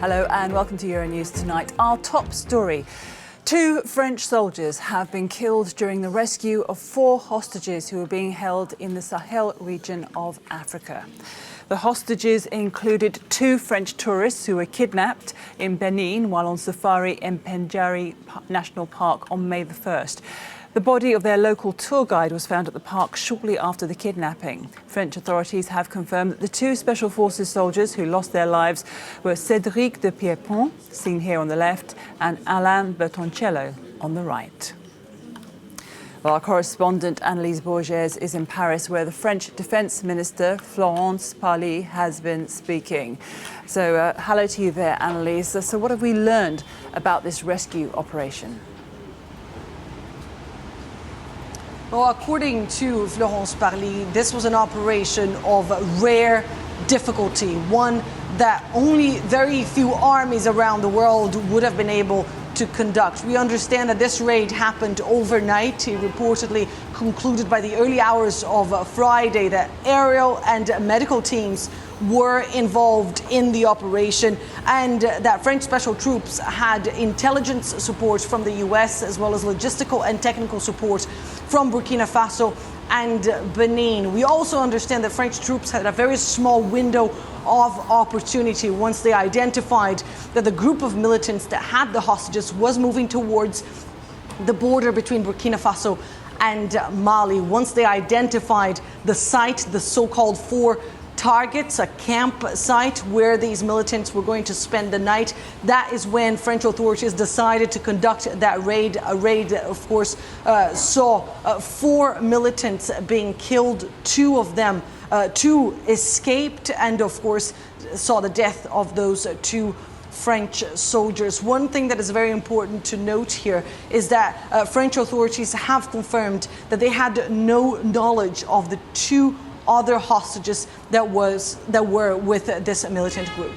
Hello and welcome to Euronews Tonight. Our top story. 2 French soldiers have been killed during the rescue of 4 hostages who were being held in the Sahel region of Africa. The hostages included 2 French tourists who were kidnapped in Benin while on safari in Pendjari National Park on May the 1st. The body of their local tour guide was found at the park shortly after the kidnapping. French authorities have confirmed that the 2 Special Forces soldiers who lost their lives were Cédric de Pierrepont, seen here on the left, and Alain Bertoncello on the right. Well, our correspondent Annelise Bourges is in Paris, where the French Defence Minister Florence Parly has been speaking. So hello to you there, Annelise. So what have we learned about this rescue operation? Well, according to Florence Parly, this was an operation of rare difficulty, one that only very few armies around the world would have been able to conduct. We understand that this raid happened overnight. It reportedly concluded by the early hours of Friday, that aerial and medical teams were involved in the operation, and that French special troops had intelligence support from the US as well as logistical and technical support from Burkina Faso and Benin. We also understand that French troops had a very small window of opportunity once they identified that the group of militants that had the hostages was moving towards the border between Burkina Faso and Mali. Once they identified the site, the so-called 4 targets, a campsite where these militants were going to spend the night, that is when French authorities decided to conduct that raid. A raid that, of course, saw 4 militants being killed, 2 of them 2 escaped, and of course saw the death of those 2 French soldiers. One thing that is very important to note here is that French authorities have confirmed that they had no knowledge of the 2 other hostages that were with this militant group.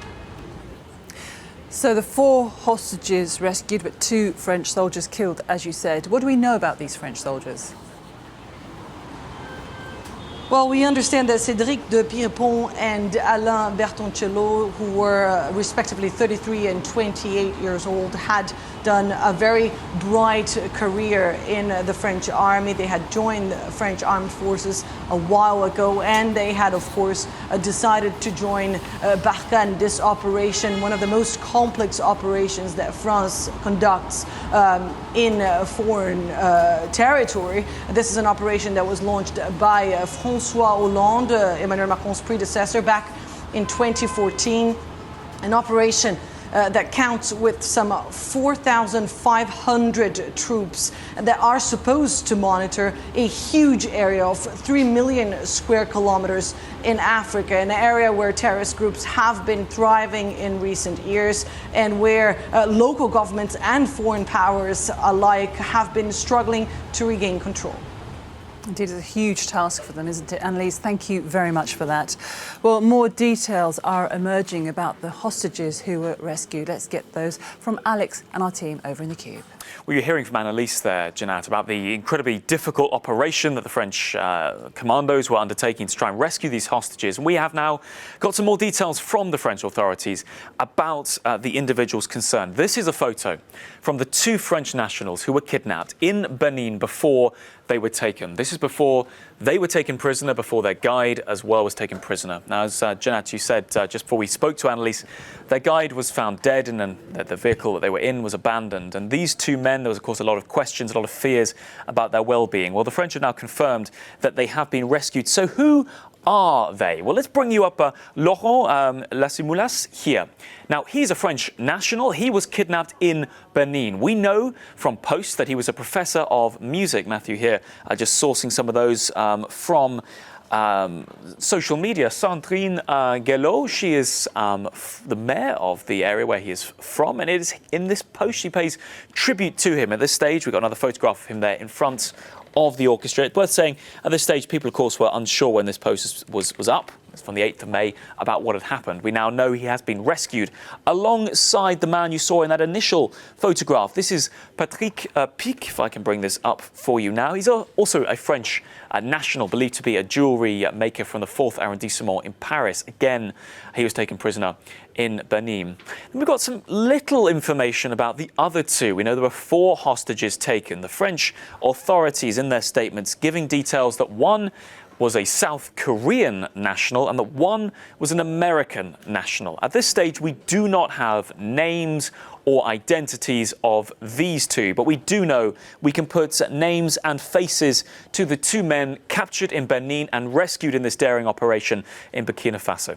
So the 4 hostages rescued, but 2 French soldiers killed, as you said. What do we know about these French soldiers? Well, we understand that Cédric de Pierrepont and Alain Bertoncello, who were respectively 33 and 28 years old, had done a very bright career in the French army. They had joined the French armed forces a while ago, and they had, of course, decided to join Barkhane, this operation, one of the most complex operations that France conducts in foreign territory. This is an operation that was launched by François Hollande, Emmanuel Macron's predecessor, back in 2014, an operation that counts with some 4,500 troops that are supposed to monitor a huge area of 3 million square kilometers in Africa, an area where terrorist groups have been thriving in recent years, and where local governments and foreign powers alike have been struggling to regain control. Indeed, it's a huge task for them, isn't it? Annelise, thank you very much for that. Well, more details are emerging about the hostages who were rescued. Let's get those from Alex and our team over in the Cube. Well, you're hearing from Annelise there, Jeanette, about the incredibly difficult operation that the French commandos were undertaking to try and rescue these hostages. And we have now got some more details from the French authorities about the individuals concerned. This is a photo from the 2 French nationals who were kidnapped in Benin before they were taken. This is before they were taken prisoner, before their guide as well was taken prisoner. Now, as Jeanette, you said just before we spoke to Annelise, their guide was found dead and then the vehicle that they were in was abandoned. And these 2 men, there was, of course, a lot of questions, a lot of fears about their well-being. Well, the French have now confirmed that they have been rescued. So who are they? Well, let's bring you up Laurent Lassimoulas here. Now, he's a French national. He was kidnapped in Benin. We know from posts that he was a professor of music. Matthew here just sourcing some of those from social media. Sandrine Guelot, she is the mayor of the area where he is from, and it is in this post she pays tribute to him. At this stage, we've got another photograph of him there in front of the orchestra. It's worth saying, at this stage, people, of course, were unsure when this post was up. It's from the 8th of May, about what had happened. We now know he has been rescued alongside the man you saw in that initial photograph. This is Patrick Pic, if I can bring this up for you now. He's also a French national, believed to be a jewellery maker from the 4th arrondissement in Paris. Again, he was taken prisoner in Benin. And we've got some little information about the other two. We know there were 4 hostages taken. The French authorities in their statements giving details that one was a South Korean national and that one was an American national. At this stage, we do not have names or identities of these two, but we do know we can put names and faces to the 2 men captured in Benin and rescued in this daring operation in Burkina Faso.